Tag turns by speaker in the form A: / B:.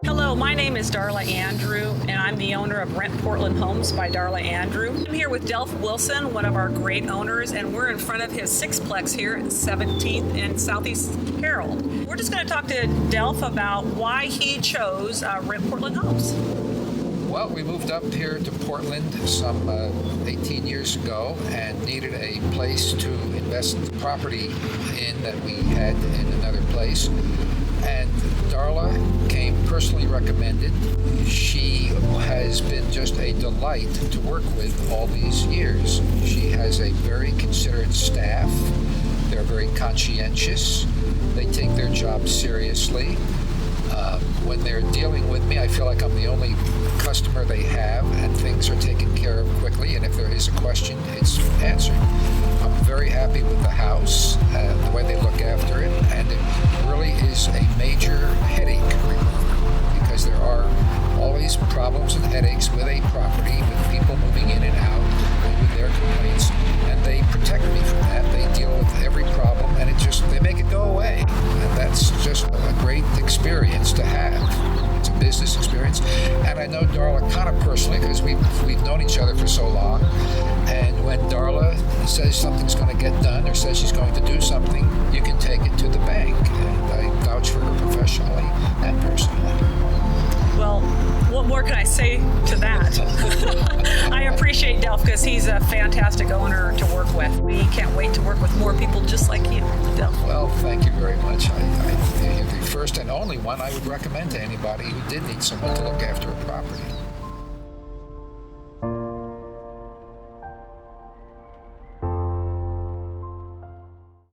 A: Hello, my name is Darla Andrew, and I'm the owner of Rent Portland Homes by Darla Andrew. I'm here with Delph Wilson, one of our great owners, and we're in front of his sixplex here at 17th and Southeast Harold. We're just going to talk to Delph about why he chose Rent Portland Homes.
B: Well, we moved up here to Portland some 18 years ago and needed a place to invest property in that we had in another place. And Darla came personally recommended. She has been just a delight to work with all these years. She has a very considerate staff. They're very conscientious. They take their job seriously. When they're dealing with me, I feel like I'm the only customer they have, and things are taken care of quickly, and if there is a question, it's answered. I'm very happy with the house, the way they look after it, and it really is a major headache remover, because there are always problems and headaches with a property, with people moving in and out, and with their complaints, and they protect me from that. They deal with every problem, and they make it go away, and that's just a great experience to have. It's a business experience, and I know Darla kind of personally because we've known each other for so long. And when Darla says something's going to get done or says she's going to do something, you can take it to the bank. And I vouch for her professionally and personally.
A: Well, what more can I say to that? I appreciate Delph because he's a fantastic owner to work with. We can't wait to work with more people just like you, Delph.
B: Well, thank you very much. You're the first and only one I would recommend to anybody who did need someone to look after a property.